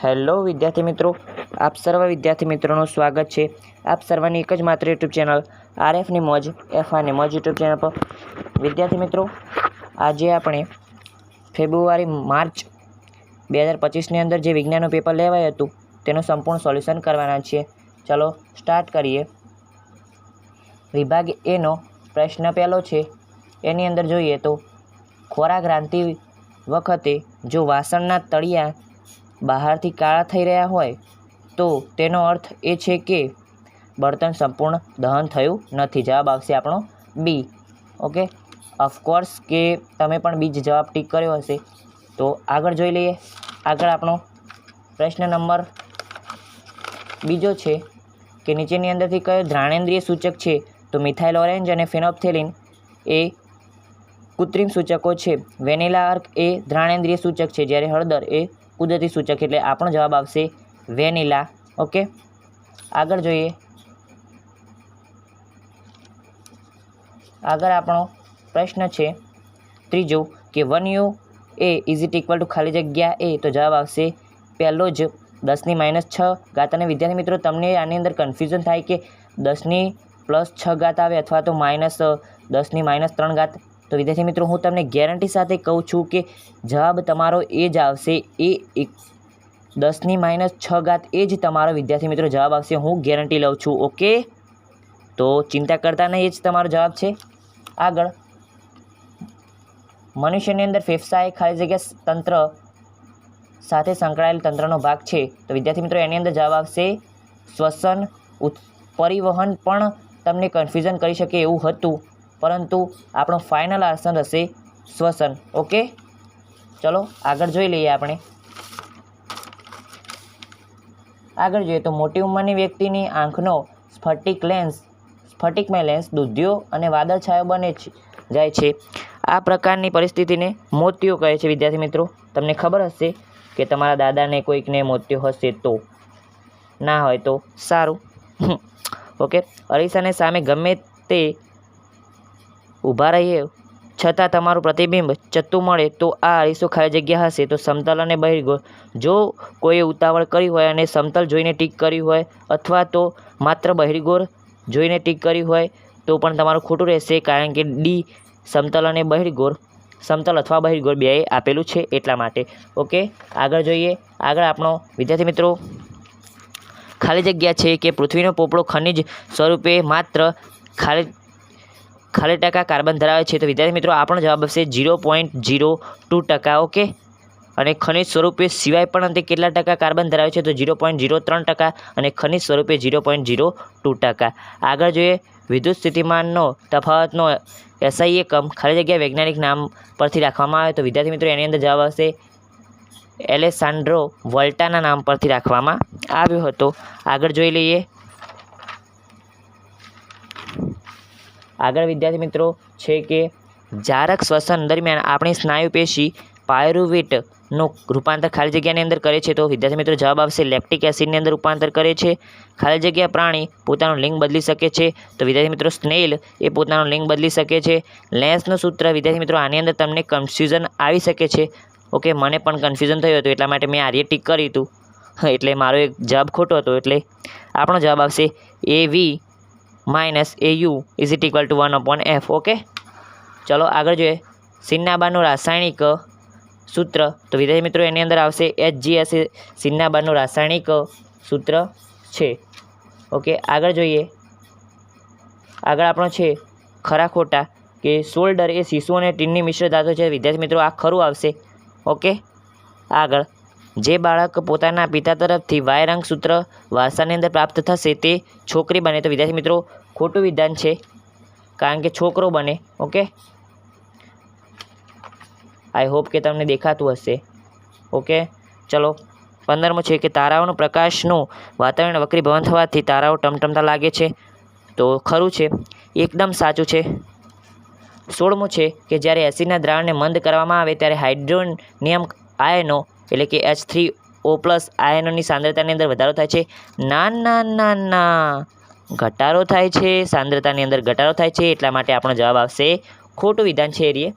Hello વિદ્યાર્થી મિત્રો, આપ સર્વ વિદ્યાર્થી મિત્રોનું સ્વાગત છે આપ સર્વની એક જ માત્ર યુટ્યુબ ચેનલ આરએફની મોજ એફઆરની મોજ યુટ્યુબ ચેનલ પર। વિદ્યાર્થી મિત્રો, આજે આપણે માર્ચ 2025ની અંદર જે વિજ્ઞાનનું પેપર લેવાયું હતું તેનું સંપૂર્ણ સોલ્યુશન કરવાના છીએ। ચાલો સ્ટાર્ટ કરીએ। વિભાગ એનો પ્રશ્ન પહેલો છે, એની અંદર જોઈએ તો ખોરાક રાંધતી વખતે જો વાસણના તળિયા બહારથી કાળા થઈ રહ્યા હોય તો તેનો અર્થ એ છે કે બળતણ સંપૂર્ણ દહન થયું નથી। જવાબ આવશે આપણો બી। ઓકે, ઓફકોર્સ કે તમે પણ બી જવાબ ટીક કર્યો હશે। તો આગળ જોઈ લઈએ। આગળ આપણો પ્રશ્ન નંબર બીજો છે કે નીચેની અંદરથી કયો ઘ્રાણેન્દ્રિય સૂચક છે? તો મિથાઇલ ઓરેન્જ અને ફેનોપ્થેલિન એ કૃત્રિમ સૂચકો છે। વેનિલા અર્ક એ ઘ્રાણેન્દ્રિય સૂચક છે, જ્યારે હળદર એ કુદરતી સૂચક, એટલે આપણો જવાબ આવશે વેનિલા। ઓકે, આગળ જોઈએ। આગળ આપણો પ્રશ્ન છે ત્રીજો કે 1U એ = ખાલી જગ્યા એ, તો જવાબ આવશે પહેલો જ 10⁻6 અને વિદ્યાર્થી મિત્રો, તમને આની અંદર કન્ફ્યુઝન થાય કે 10⁻6 આવે અથવા તો -10⁻3। તો વિદ્યાર્થી મિત્રો, હું તમને ગેરંટી સાથે કહું છું કે જવાબ તમારો એ જ આવશે। એ 10⁻6 એ જ તમારો વિદ્યાર્થી મિત્રો જવાબ આવશે, હું ગેરંટી લઉં છું। ઓકે, તો ચિંતા કરતા નહીં, એ જ તમારો જવાબ છે। આગળ, મનુષ્યની અંદર ફેફસા એ ખાલી જગ્યા તંત્ર સાથે સંકળાયેલ તંત્રનો ભાગ છે। તો વિદ્યાર્થી મિત્રો, એની અંદર જવાબ આવશે શ્વસન। પરિવહન પણ તમને કન્ફ્યુઝન કરી શકે એવું હતું, પરંતુ આપણો ફાઇનલ આન્સર હશે શ્વસન। ઓકે, ચલો આગળ જોઈ લઈએ આપણે। આગળ જોઈએ તો મોટી ઉંમરની વ્યક્તિની આંખનો સ્ફટિકમય લેન્સ દૂધિયો અને વાદળછાયો બને જાય છે। આ પ્રકારની પરિસ્થિતિને મોતિયો કહે છે। વિદ્યાર્થી મિત્રો, તમને ખબર હશે કે તમારા દાદાને કોઈકને મોતિયો હશે, તો ના હોય તો સારું। ઓકે, અરીસાને સામે ગમે તે ઊભા રહીએ છતાં તમારું પ્રતિબિંબ ચત્તું મળે તો આ અરીસો ખાલી જગ્યા હશે। તો સમતલ અને બહિર્ગોળ, જો કોઈએ ઉતાવળ કરી હોય અને સમતલ જોઈને ટીક કર્યું હોય અથવા તો માત્ર બહિર્ગોળ જોઈને ટીક કર્યું હોય તો પણ તમારું ખોટું રહેશે, કારણ કે ડી સમતલ અને બહિર્ગોળ, સમતલ અથવા બહિર્ગોળ બે આપેલું છે એટલા માટે। ઓકે, આગળ જોઈએ। આગળ આપણો વિદ્યાર્થી મિત્રો ખાલી જગ્યા છે કે પૃથ્વીનો પોપડો ખનિજ સ્વરૂપે માત્ર ખાલી ટકા કાર્બન ધરાવે છે। તો વિદ્યાર્થી મિત્રો, આપણો જવાબ આવશે 0.02%। ઓકે, અને ખનિજ સ્વરૂપે સિવાય પણ તે કેટલા ટકા કાર્બન ધરાવે છે? તો 0.03% અને ખનિજ સ્વરૂપે 0.02%। આગળ જોઈએ, વિદ્યુત સ્થિતિમાનનો તફાવતનો એસઆઈ એકમ ખાલી જગ્યા વૈજ્ઞાનિક નામ પરથી રાખવામાં આવે। તો વિદ્યાર્થી મિત્રો, એની અંદર જવાબ આવશે એલેસાન્ડ્રો વોલ્ટાના નામ પરથી રાખવામાં આવ્યો હતો। આગળ જોઈ લઈએ। આગળ વિદ્યાર્થી મિત્રો છે કે જારક શ્વસન દરમિયાન આપણી સ્નાયુ પેશી પાયરુવેટનું રૂપાંતર ખાલી જગ્યાની અંદર કરે છે। તો વિદ્યાર્થી મિત્રો, જવાબ આવશે લેક્ટિક એસિડની અંદર રૂપાંતર કરે છે। ખાલી જગ્યા પ્રાણી પોતાનું લિંગ બદલી શકે છે। તો વિદ્યાર્થી મિત્રો, સ્નેલ એ પોતાનું લિંગ બદલી શકે છે। લેન્સનું સૂત્ર, વિદ્યાર્થી મિત્રો, આની અંદર તમને કન્ફ્યુઝન આવી શકે છે। ઓકે, મને પણ કન્ફ્યુઝન થયું હતું, એટલા માટે મેં આર્ય ટીક કર્યું હતું, એટલે મારો એક જવાબ ખોટો હતો, એટલે આપણો જવાબ આવશે AV - AU = 1/f। ઓકે, ચલો આગળ જોઈએ। સિન્નાબારનું રાસાયણિક સૂત્ર, તો વિદ્યાર્થી મિત્રો એની અંદર આવશે HGS એ સિન્નાબારનું રાસાયણિક સૂત્ર છે। ઓકે, આગળ જોઈએ। આગળ આપણો છે ખરા ખોટા કે સોલ્ડર એ શીશુ અને ટીનની મિશ્ર ધાતુ છે। વિદ્યાર્થી મિત્રો, આ ખરું આવશે। ઓકે, આગળ, જે બાળક પોતાના પિતા તરફથી વાય રંગસૂત્ર વારસાની અંદર પ્રાપ્ત થશે તે છોકરી બને। તો વિદ્યાર્થી મિત્રો, ખોટું વિધાન છે, કારણ કે છોકરો બને। ઓકે, આઈ હોપ કે તમને દેખાતું હશે। ઓકે, ચલો 15મો છે કે તારાઓનું પ્રકાશનું વાતાવરણ વક્રીભવન થવાથી તારાઓ ટમટમતા લાગે છે। તો ખરું છે, એકદમ સાચું છે। 16મો છે કે જ્યારે એસિડના દ્રાવણને મંદ કરવામાં આવે ત્યારે હાઇડ્રોનિયમ આયનો એટલે કે H3O+ આયનોની સાંદ્રતાની અંદર વધારો થાય છે। ના ના ના ના, ઘટાડો થાય છે, સાંદ્રતાની અંદર ઘટાડો થાય છે, એટલા માટે આપણો જવાબ આવશે ખોટું વિધાન છે એરિયે।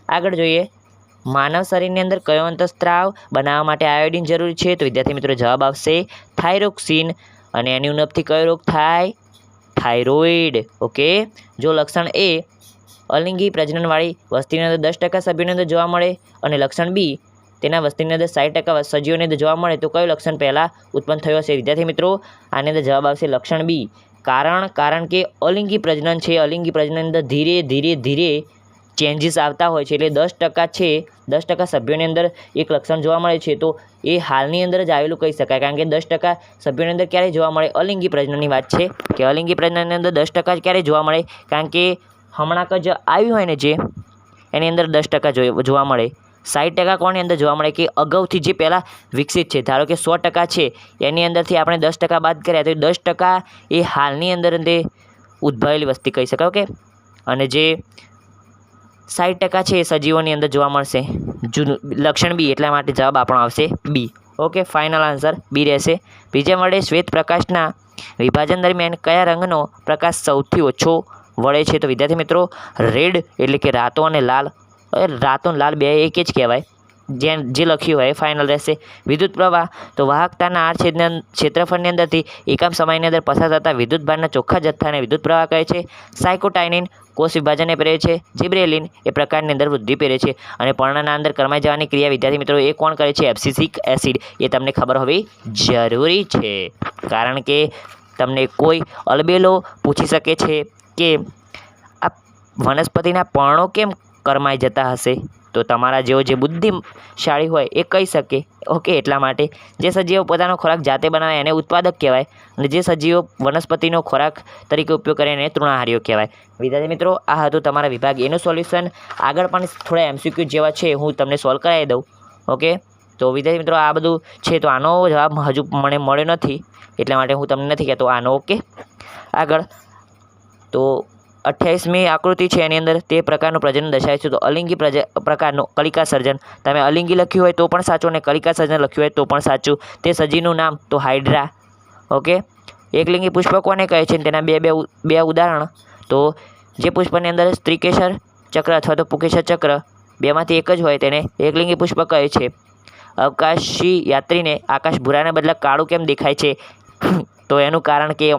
આગળ જોઈએ। માનવ શરીરની અંદર કયો અંતઃસ્ત્રાવ બનાવવા માટે આયોડિન જરૂરી છે? તો વિદ્યાર્થી મિત્રો જવાબ આવશે થાઇરોક્સિન. અને એની ઉણપથી કયો રોગ થાય? થાઇરોઇડ. ઓકે. જો લક્ષણ એ અલિંગી પ્રજનનવાળી વસ્તીની અંદર 10% સભ્યોની અંદર જોવા મળે અને લક્ષણ બી તેના વસ્તીની અંદર 60% સજીવોની અંદર જોવા મળે તો કયું લક્ષણ પહેલાં ઉત્પન્ન થયું હશે? વિદ્યાર્થી મિત્રો આની અંદર જવાબ આવશે લક્ષણ બી. કારણ કે અલિંગી પ્રજનન છે. અલિંગી પ્રજનનની અંદર ધીરે ધીરે ધીરે ચેન્જીસ આવતા હોય છે. એટલે 10% છે, 10% સભ્યોની અંદર એક લક્ષણ જોવા મળે છે તો એ હાલની અંદર જ આવેલું કહી શકાય. કારણ કે 10% સભ્યોની અંદર ક્યારે જોવા મળે? અલિંગી પ્રજનનની વાત છે કે અલિંગી પ્રજનનની અંદર 10% જ ક્યારે જોવા મળે? કારણ કે હમણાં જ આવ્યું હોય ને જે એની અંદર 10% જોવા મળે. 60% કોની અંદર જોવા મળે? કે અગાઉથી જે પહેલાં વિકસિત છે. ધારો કે 100% છે એની અંદરથી આપણે 10% બાદ કર્યા તો 10% એ હાલની અંદર તે ઉદ્ભવેલી વસ્તી કહી શકાય. ઓકે. અને જે 60% છે એ સજીવોની અંદર જોવા મળશે. લક્ષણ બી, એટલા માટે જવાબ આપણો આવશે બી. ઓકે. ફાઇનલ આન્સર બી રહેશે. બીજા વડે શ્વેત પ્રકાશના વિભાજન દરમિયાન કયા રંગનો પ્રકાશ સૌથી ઓછો વળે છે? તો વિદ્યાર્થી મિત્રો રેડ એટલે કે રાતો અને લાલ. રાતો અને લાલ બે એક જ કહેવાય. જે લખ્યું હોય એ ફાઇનલ રહેશે. વિદ્યુત પ્રવાહ તો વાહકતાના આર ક્ષેત્રફળની અંદરથી એકમ સમયની અંદર પસાર થતા વિદ્યુતભારના ચોખ્ખા જથ્થાને વિદ્યુત પ્રવાહ કહે છે. સાયકોટાઇનિન કોષ વિભાજનને પ્રેરે છે. જીબ્રેલિન એ પ્રકારની અંદર વૃદ્ધિ પ્રેરે છે. અને પર્ણના અંદર કરમાઈ જવાની ક્રિયા વિદ્યાર્થી મિત્રો એ કોણ કરે છે? એબ્સિસિક એસિડ. એ તમને ખબર હોવી જરૂરી છે. કારણ કે તમને કોઈ અલબેલો પૂછી શકે છે કે આ વનસ્પતિના પર્ણો કેમ કરમાઈ જતા હશે? તો તમારા જેવો જે બુદ્ધિશાળી હોય એ કહી શકે. ઓકે. એટલા માટે જે સજીવો પોતાનો ખોરાક જાતે બનાવે એને ઉત્પાદક કહેવાય અને જે સજીવો વનસ્પતિનો ખોરાક તરીકે ઉપયોગ કરે એને તૃણાહારીઓ કહેવાય. વિદ્યાર્થી મિત્રો આ હતું તમારા વિભાગ એનું સોલ્યુશન. આગળ પણ થોડા MCQ જેવા છે હું તમને સોલ્વ કરાવી દઉં. ઓકે. તો વિદ્યાર્થી મિત્રો આ બધું છે તો આનો જવાબ હજુ મને મળ્યો નથી એટલા માટે હું તમને નથી કહેતો આનો. ઓકે. આગળ તો 28મી આકૃતિ છે એની અંદર તે પ્રકારનું પ્રજનન દર્શાવે છે. તો અલિંગી પ્રકારનું કલિકા સર્જન. તમે અલિંગી લખ્યું હોય તો પણ સાચું અને કલિકા સર્જન લખ્યું હોય તો પણ સાચું. તે સજીવનું નામ તો હાઇડ્રા. ઓકે. એકલિંગી પુષ્પ કોને કહે છે? તેના બે ઉદાહરણ. તો જે પુષ્પની અંદર સ્ત્રીકેસર ચક્ર અથવા તો પુકેસર ચક્ર બેમાંથી એક જ હોય તેને એકલિંગી પુષ્પ કહે છે. અવકાશી યાત્રીને આકાશ ભૂરાને બદલે કાળું કેમ દેખાય છે? તો એનું કારણ કે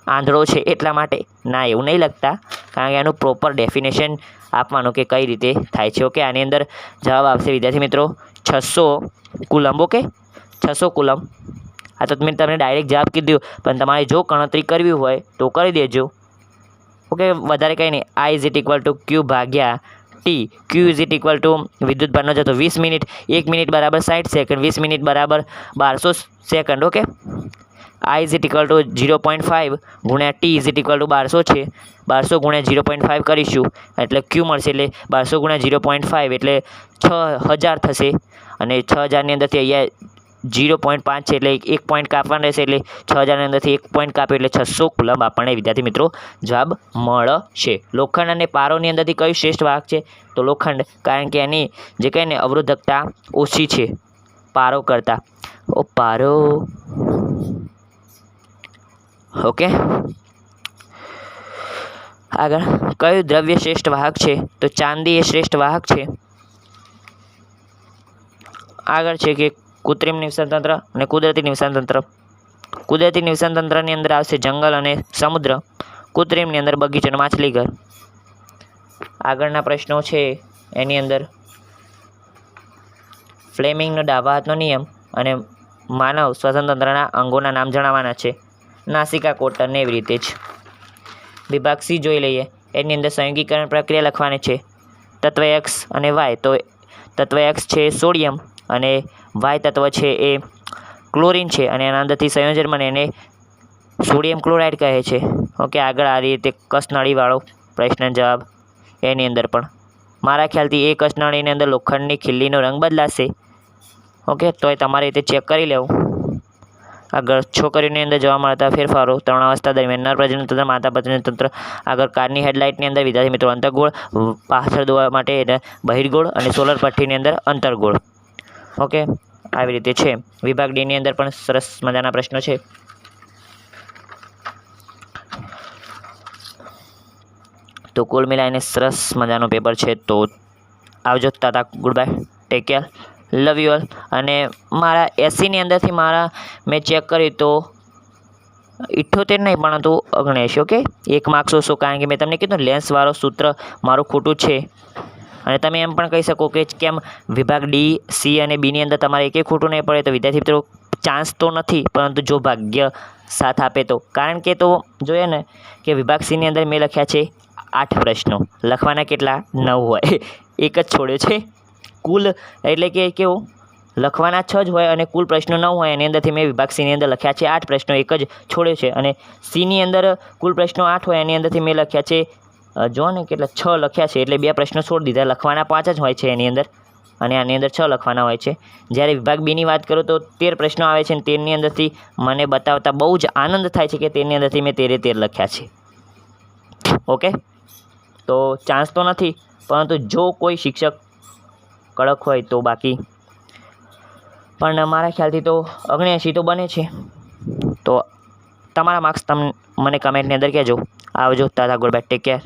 આંધળો છે એટલા માટે. ના, એવું નહીં લખતા. કારણ કે એનું પ્રોપર ડેફિનેશન આપવાનું કે કઈ રીતે થાય છે. ઓકે. આની અંદર જવાબ આવશે વિદ્યાર્થી મિત્રો 600 કુલમ. ઓકે. 600 કુલમ. આ તો મેં તમને ડાયરેક્ટ જવાબ કીધું પણ તમારે જો ગણતરી કરવી હોય તો કરી દેજો. ઓકે. વધારે કંઈ નહીં. I = Q ભાગ્યા T. Q = વિદ્યુતભારનો જથ્થો 20 મિનિટ. 1 મિનિટ બરાબર 60 સેકન્ડ. 20 મિનિટ બરાબર 1200 સેકન્ડ. ઓકે. I = 0.5 ગુણ્યા T = 1200 છે. 1200 ગુણ્યા 0.5 કરીશું એટલે Q મળશે. એટલે 1200 ગુણ્યા 0.5 એટલે 6000 થશે. અને 6000ની અંદરથી અહીંયા 0.5 છે એટલે 1 પોઈન્ટ કાપવાનું રહેશે. એટલે 6000ની અંદરથી 1 પોઈન્ટ કાપ્યો એટલે 600 કુલમ આપણને વિદ્યાર્થી મિત્રો જવાબ મળશે. લોખંડ અને પારોની અંદરથી કયું શ્રેષ્ઠ વાહક છે? તો લોખંડ. કારણ કે એની જે કંઈ ને અવરોધકતા ઓછી છે પારો કરતાં. પારો. ઓકે. આગળ કયું દ્રવ્ય શ્રેષ્ઠ વાહક છે? તો ચાંદી એ શ્રેષ્ઠ વાહક છે. આગળ છે કે કૃત્રિમ નિવસન તંત્ર અને કુદરતી નિવસન તંત્ર. કુદરતી નિવસન તંત્રની અંદર આવશે જંગલ અને સમુદ્ર. કૃત્રિમની અંદર બગીચો અને માછલીઘર. આગળના પ્રશ્નો છે એની અંદર ફ્લેમિંગનો ડાબા હાથનો નિયમ અને માનવ શ્વસનતંત્રના અંગોના નામ જણાવવાના છે. નાસિકા કોટરને એવી રીતે જ. વિભાગ C જોઈ લઈએ. એની અંદર સંયોગીકરણ પ્રક્રિયા લખવાની છે. તત્વ X અને Y. તો તત્વ X છે સોડિયમ અને Y તત્વ છે એ ક્લોરિન છે અને એના અંદરથી સંયોજન બને એને સોડિયમ ક્લોરાઇડ કહે છે. ઓકે. આગળ આ રીતે કસનળીવાળો પ્રશ્ન જવાબ એની અંદર પણ મારા ખ્યાલથી એ કસનળીની અંદર લોખંડની ખીલ્લીનો રંગ બદલાશે. ઓકે. તો એ તમારે રીતે ચેક કરી લેવું. આગળ છોકરીઓની અંદર જોવા મળતા ફેરફારો. તરુણાવસ્થા દરમિયાન નર પ્રજનન તંત્ર, માતા પ્રજનન તંત્ર. આગળ કારની હેડલાઇટની અંદર વિદ્યાર્થી મિત્રો અંતર્ગોળ, પાછળ દોવા માટે બહિર્ગોળ અને સોલર પટ્ટીની અંદર અંતર્ગોળ. ઓકે. આવી રીતે છે. વિભાગ D ની અંદર પણ સરસ મજાના પ્રશ્નો છે. તો કુલ મિલાઈને સરસ મજાનું પેપર છે. તો આવજો. Tata good bye, take care, love you all. અને મારા 80ની અંદરથી મેં ચેક કર્યું તો 78 નહીં પરંતુ 79. ઓકે, 1 માર્ક્સ ઓછો, કારણ કે મેં તમને કીધું લેન્સવાળો સૂત્ર મારું ખોટું છે. અને તમે એમ પણ કહી શકો કે કેમ વિભાગ ડી, સી અને બીની અંદર તમારે એકે ખોટું નહીં પડે. તો વિદ્યાર્થી મિત્રો ચાન્સ તો નથી, પરંતુ જો ભાગ્ય સાથ આપે તો. કારણ કે તો જોઈએ ને કે વિભાગ સીની અંદર મેં લખ્યા છે 8 પ્રશ્નો, લખવાના કેટલા 9 હોય, એક જ છોડ્યો છે. કુલ એટલે કે કેવું લખવાના 6 જ હોય અને કુલ પ્રશ્નો 9 હોય. એની અંદરથી મેં વિભાગ સીની અંદર લખ્યા છે 8 પ્રશ્નો, એક જ છોડ્યો છે. અને સીની અંદર કુલ પ્રશ્નો 8 હોય, એની અંદરથી મેં લખ્યા છે જો ને કેટલા 6 લખ્યા છે, એટલે 2 પ્રશ્નો છોડી દીધા. લખવાના 5 જ હોય છે એની અંદર, અને આની અંદર 6 લખવાના હોય છે. જ્યારે વિભાગ બીની વાત કરું તો 13 પ્રશ્નો આવે છે, અને 13ની અંદરથી મને બતાવતા બહુ જ આનંદ થાય છે કે 13ની અંદરથી મેં 13 લખ્યા છે. ઓકે, તો ચાન્સ તો નથી, પરંતુ જો કોઈ શિક્ષક કડક હોય તો. બાકી પણ મારા ખ્યાલથી તો 79 તો બને છે. તો તમારા માર્ક્સ મને કમેન્ટની અંદર કહેજો. આવજો. Tata good bye, take care.